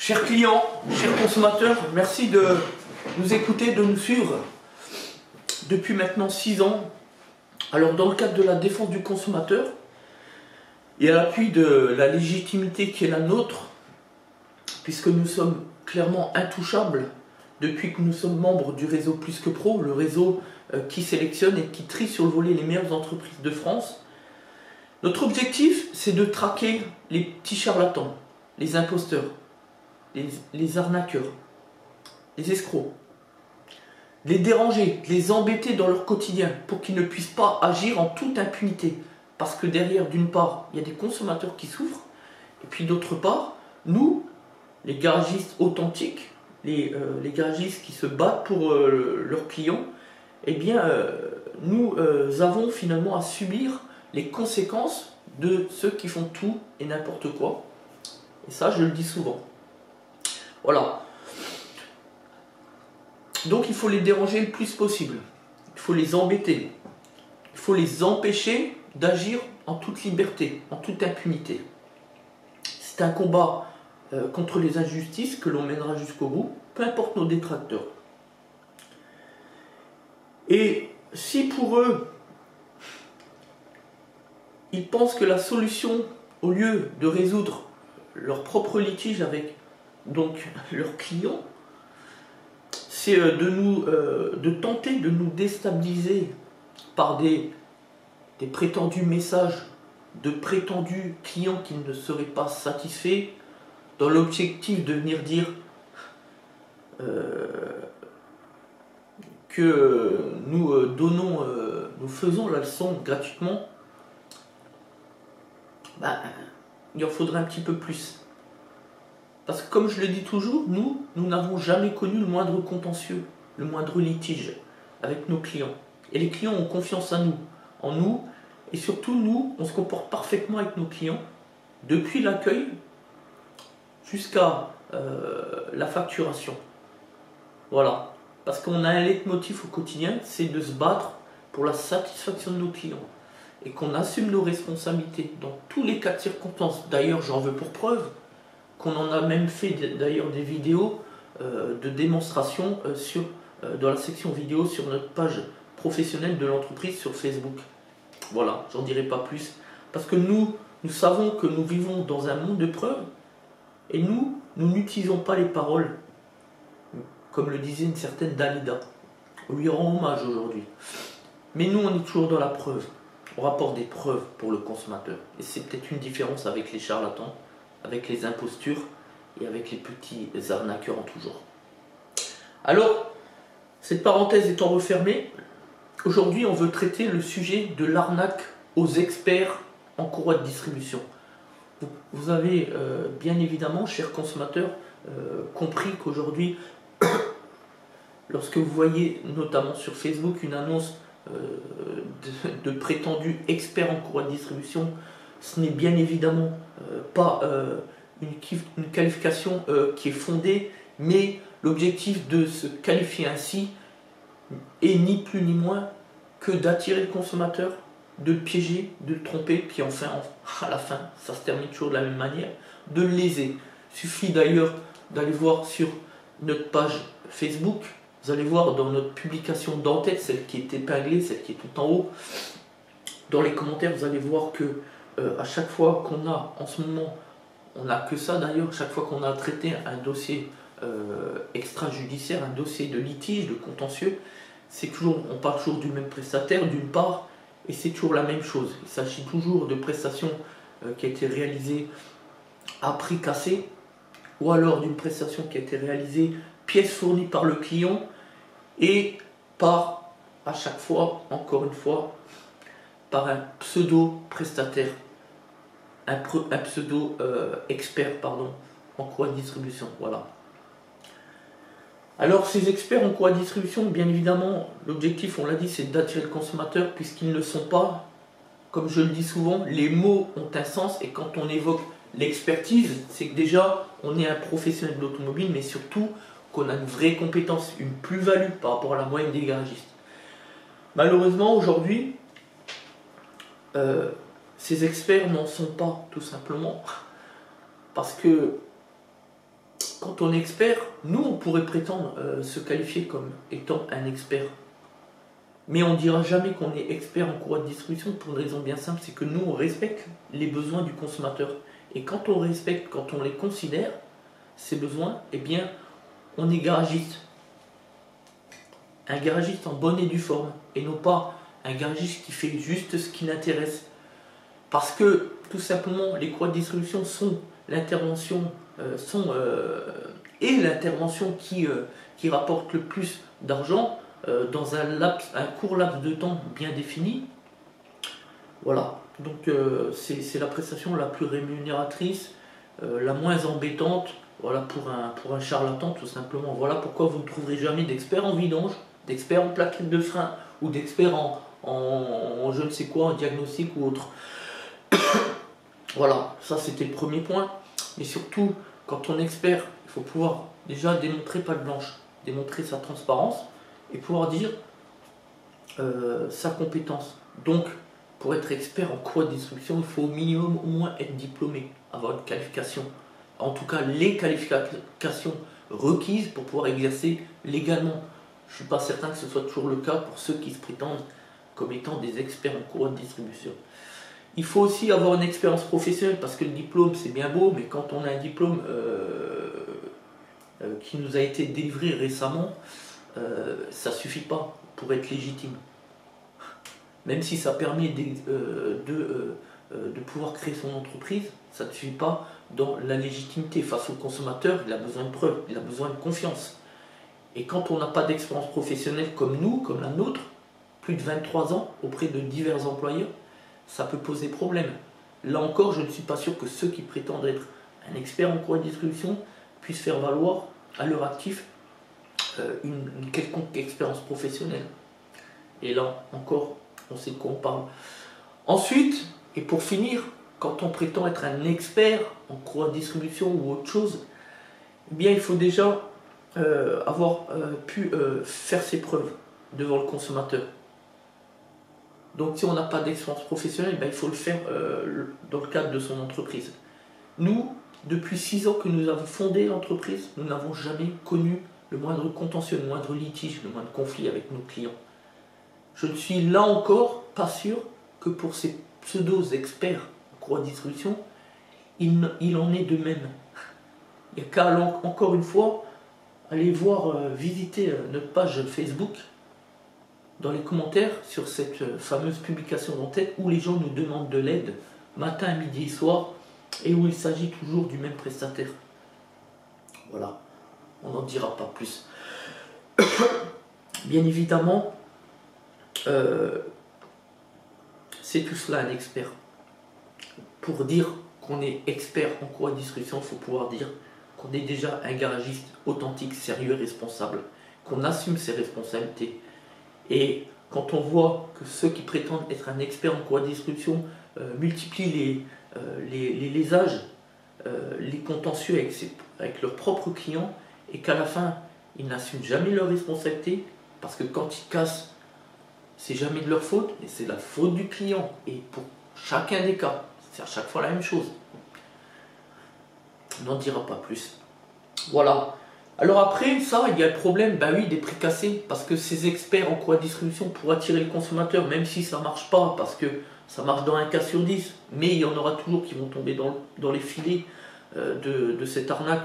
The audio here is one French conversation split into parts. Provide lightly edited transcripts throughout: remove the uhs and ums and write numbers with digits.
Chers clients, chers consommateurs, merci de nous écouter, de nous suivre depuis maintenant 6 ans. Alors dans le cadre de la défense du consommateur et à l'appui de la légitimité qui est la nôtre, puisque nous sommes clairement intouchables depuis que nous sommes membres du réseau Plus que Pro, le réseau qui sélectionne et qui trie sur le volet les meilleures entreprises de France. Notre objectif, c'est de traquer les petits charlatans, les imposteurs, les arnaqueurs, les escrocs, les déranger, les embêter dans leur quotidien pour qu'ils ne puissent pas agir en toute impunité. Parce que derrière, d'une part, il y a des consommateurs qui souffrent, et puis d'autre part, nous, les garagistes authentiques, les garagistes qui se battent pour leurs clients, eh bien, nous avons finalement à subir les conséquences de ceux qui font tout et n'importe quoi. Et ça, je le dis souvent. Voilà. Donc, il faut les déranger le plus possible. Il faut les embêter. Il faut les empêcher d'agir en toute liberté, en toute impunité. C'est un combat contre les injustices que l'on mènera jusqu'au bout, peu importe nos détracteurs. Et si pour eux, ils pensent que la solution, au lieu de résoudre leur propre litige avec donc leurs clients, c'est de tenter de nous déstabiliser par des prétendus messages de prétendus clients qui ne seraient pas satisfaits, dans l'objectif de venir dire que nous faisons la leçon gratuitement, il en faudrait un petit peu plus. Parce que comme je le dis toujours, nous n'avons jamais connu le moindre contentieux, le moindre litige avec nos clients. Et les clients ont confiance en nous, et surtout nous, on se comporte parfaitement avec nos clients, depuis l'accueil jusqu'à la facturation. Voilà. Parce qu'on a un leitmotiv au quotidien, c'est de se battre pour la satisfaction de nos clients. Et qu'on assume nos responsabilités dans tous les cas de circonstances. D'ailleurs, j'en veux pour preuve qu'on en a même fait d'ailleurs des vidéos de démonstration dans la section vidéo sur notre page professionnelle de l'entreprise sur Facebook. Voilà, j'en dirai pas plus. Parce que nous savons que nous vivons dans un monde de preuves et nous n'utilisons pas les paroles, comme le disait une certaine Dalida. On lui rend hommage aujourd'hui. Mais nous, on est toujours dans la preuve. On rapporte des preuves pour le consommateur. Et c'est peut-être une différence avec les charlatans, avec les impostures et avec les petits arnaqueurs en tout genre. Alors, cette parenthèse étant refermée, aujourd'hui on veut traiter le sujet de l'arnaque aux experts en courroie de distribution. Vous avez bien évidemment, chers consommateurs, compris qu'aujourd'hui, lorsque vous voyez notamment sur Facebook une annonce de prétendus experts en courroie de distribution, ce n'est bien évidemment pas une qualification qui est fondée, mais l'objectif de se qualifier ainsi est ni plus ni moins que d'attirer le consommateur, de le piéger, de le tromper, puis enfin, à la fin, ça se termine toujours de la même manière, de le léser. Il suffit d'ailleurs d'aller voir sur notre page Facebook, vous allez voir dans notre publication d'en-tête, celle qui est épinglée, celle qui est tout en haut, dans les commentaires, vous allez voir que à chaque fois qu'on a, en ce moment, on n'a que ça d'ailleurs, chaque fois qu'on a traité un dossier extrajudiciaire, un dossier de litige, de contentieux, on parle toujours du même prestataire d'une part, et c'est toujours la même chose. Il s'agit toujours de prestations qui a été réalisée à prix cassé, ou alors d'une prestation qui a été réalisée pièce fournie par le client, et par, à chaque fois, encore une fois, par un pseudo-prestataire, un pseudo-expert, en courroie de distribution. Voilà. Alors, ces experts en courroie de distribution, bien évidemment, l'objectif, on l'a dit, c'est d'attirer le consommateur, puisqu'ils ne sont pas, comme je le dis souvent, les mots ont un sens, et quand on évoque l'expertise, c'est que déjà, on est un professionnel de l'automobile, mais surtout qu'on a une vraie compétence, une plus-value par rapport à la moyenne des garagistes. Malheureusement, aujourd'hui, ces experts n'en sont pas, tout simplement, parce que quand on est expert, nous on pourrait prétendre se qualifier comme étant un expert. Mais on ne dira jamais qu'on est expert en courroie de distribution pour une raison bien simple, c'est que nous on respecte les besoins du consommateur. Et quand on respecte, quand on les considère, ces besoins, eh bien on est garagiste. Un garagiste en bonne et due forme, et non pas un garagiste qui fait juste ce qui l'intéresse. Parce que tout simplement les courroies de distribution sont l'intervention l'intervention qui rapporte le plus d'argent dans un court laps de temps bien défini. Voilà, donc c'est la prestation la plus rémunératrice, la moins embêtante, voilà, pour un charlatan tout simplement. Voilà pourquoi vous ne trouverez jamais d'experts en vidange, d'experts en plaquettes de frein ou d'experts en je ne sais quoi, en diagnostic ou autre. Voilà, ça c'était le premier point. Mais surtout, quand on est expert, il faut pouvoir déjà démontrer patte blanche, démontrer sa transparence et pouvoir dire sa compétence. Donc, pour être expert en courroie de distribution, il faut au minimum au moins être diplômé, avoir une qualification. En tout cas, les qualifications requises pour pouvoir exercer légalement. Je ne suis pas certain que ce soit toujours le cas pour ceux qui se prétendent comme étant des experts en courroie de distribution. Il faut aussi avoir une expérience professionnelle parce que le diplôme c'est bien beau, mais quand on a un diplôme qui nous a été délivré récemment, ça ne suffit pas pour être légitime. Même si ça permet de pouvoir créer son entreprise, ça ne suffit pas dans la légitimité. Face au consommateur, il a besoin de preuves, il a besoin de confiance. Et quand on n'a pas d'expérience professionnelle comme nous, comme la nôtre, plus de 23 ans auprès de divers employeurs, ça peut poser problème. Là encore, je ne suis pas sûr que ceux qui prétendent être un expert en courroie de distribution puissent faire valoir à leur actif une quelconque expérience professionnelle. Et là encore, on sait de quoi on parle. Ensuite, et pour finir, quand on prétend être un expert en courroie de distribution ou autre chose, eh bien il faut déjà avoir pu faire ses preuves devant le consommateur. Donc si on n'a pas d'expérience professionnelle, ben, il faut le faire dans le cadre de son entreprise. Nous, depuis 6 ans que nous avons fondé l'entreprise, nous n'avons jamais connu le moindre contentieux, le moindre litige, le moindre conflit avec nos clients. Je ne suis là encore pas sûr que pour ces pseudo-experts en courroie de distribution, il en est de même. Il n'y a qu'à encore une fois aller voir, visiter notre page Facebook, dans les commentaires sur cette fameuse publication d'en-tête où les gens nous demandent de l'aide matin, midi et soir et où il s'agit toujours du même prestataire. Voilà, on n'en dira pas plus. Bien évidemment, c'est tout cela un expert. Pour dire qu'on est expert en courroie de distribution, il faut pouvoir dire qu'on est déjà un garagiste authentique, sérieux et responsable, qu'on assume ses responsabilités. Et quand on voit que ceux qui prétendent être un expert en courroie de distribution multiplient les âges, les contentieux avec leurs propres clients, et qu'à la fin, ils n'assument jamais leurs responsabilités, parce que quand ils cassent, c'est jamais de leur faute, mais c'est la faute du client. Et pour chacun des cas, c'est à chaque fois la même chose. On n'en dira pas plus. Voilà. Alors après, ça, il y a le problème, ben oui, des prix cassés, parce que ces experts en courroie de distribution, pour attirer le consommateur, même si ça ne marche pas, parce que ça marche dans un cas sur 10, mais il y en aura toujours qui vont tomber dans les filets de cette arnaque.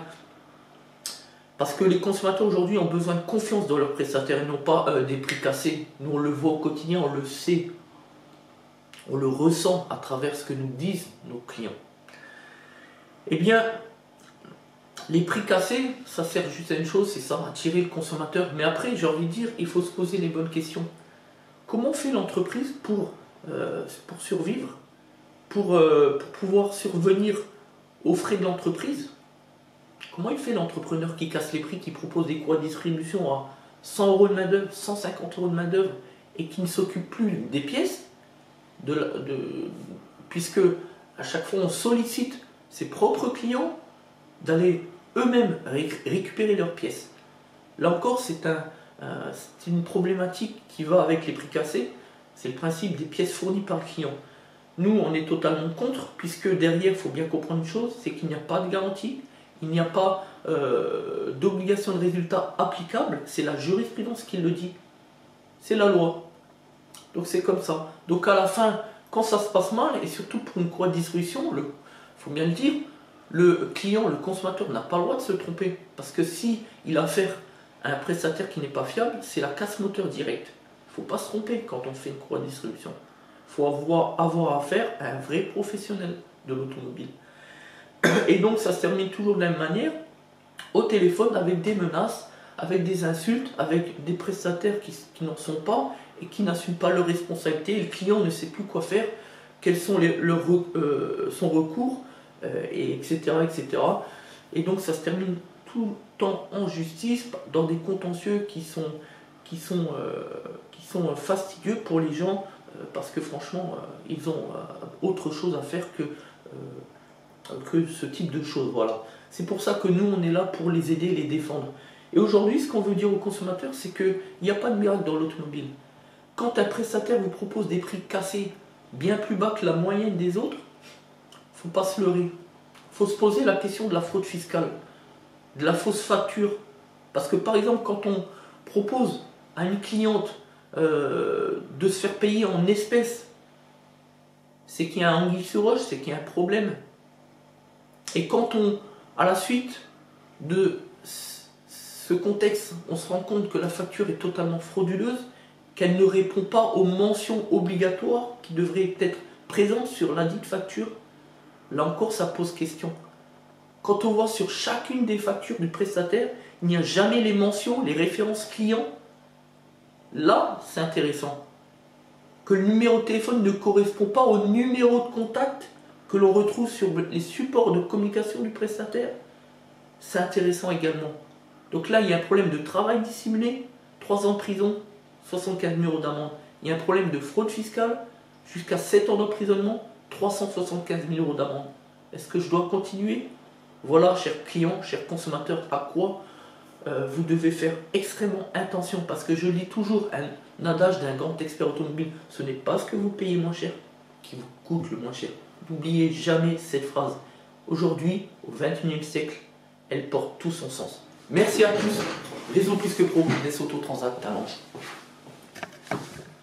Parce que les consommateurs aujourd'hui ont besoin de confiance dans leurs prestataires et non pas des prix cassés. Nous, on le voit au quotidien, on le sait, on le ressent à travers ce que nous disent nos clients. Eh bien, les prix cassés, ça sert juste à une chose, c'est ça, attirer le consommateur. Mais après, j'ai envie de dire, il faut se poser les bonnes questions. Comment fait l'entreprise pour survivre, pour pouvoir survenir aux frais de l'entreprise? Comment il fait l'entrepreneur qui casse les prix, qui propose des courroies de distribution à 100 € de main-d'œuvre, 150 € de main-d'œuvre et qui ne s'occupe plus des pièces, puisque à chaque fois on sollicite ses propres clients d'aller eux-mêmes récupérer leurs pièces. Là encore, c'est une problématique qui va avec les prix cassés. C'est le principe des pièces fournies par le client. Nous, on est totalement contre, puisque derrière, il faut bien comprendre une chose, c'est qu'il n'y a pas de garantie, il n'y a pas d'obligation de résultat applicable, c'est la jurisprudence qui le dit. C'est la loi. Donc c'est comme ça. Donc à la fin, quand ça se passe mal, et surtout pour une courroie de distribution, il faut bien le dire, le client, le consommateur n'a pas le droit de se tromper. Parce que si il a affaire à un prestataire qui n'est pas fiable, c'est la casse moteur directe. Il ne faut pas se tromper quand on fait une courroie de distribution. Il faut avoir affaire à un vrai professionnel de l'automobile. Et donc ça se termine toujours de la même manière, au téléphone, avec des menaces, avec des insultes, avec des prestataires qui n'en sont pas et qui n'assument pas leurs responsabilités. Le client ne sait plus quoi faire, quels sont son recours, etc., etc. Et donc ça se termine tout le temps en justice, dans des contentieux qui sont fastidieux pour les gens, parce que franchement, ils ont autre chose à faire que ce type de choses. Voilà. C'est pour ça que nous, on est là pour les aider, les défendre. Et aujourd'hui, ce qu'on veut dire aux consommateurs, c'est qu'il n'y a pas de miracle dans l'automobile. Quand un prestataire vous propose des prix cassés bien plus bas que la moyenne des autres, il ne faut pas se leurrer. Il faut se poser la question de la fraude fiscale, de la fausse facture. Parce que par exemple, quand on propose à une cliente de se faire payer en espèces, c'est qu'il y a un anguille sous roche, c'est qu'il y a un problème. Et quand à la suite de ce contexte, on se rend compte que la facture est totalement frauduleuse, qu'elle ne répond pas aux mentions obligatoires qui devraient être présentes sur ladite facture, là encore ça pose question. Quand on voit sur chacune des factures du prestataire, il n'y a jamais les mentions, les références clients, là c'est intéressant. Que le numéro de téléphone ne correspond pas au numéro de contact que l'on retrouve sur les supports de communication du prestataire, c'est intéressant également. Donc là, il y a un problème de travail dissimulé, 3 ans de prison, 75 000 € d'amende. Il y a un problème de fraude fiscale, jusqu'à 7 ans d'emprisonnement, 375 000 € d'amende. Est-ce que je dois continuer? Voilà, chers clients, chers consommateurs, à quoi vous devez faire extrêmement attention, parce que je lis toujours un adage d'un grand expert automobile, ce n'est pas ce que vous payez moins cher qui vous coûte le moins cher. N'oubliez jamais cette phrase. Aujourd'hui, au XXIe siècle, elle porte tout son sens. Merci à tous. Réseau Plus que Pro, des Autotransat Talent.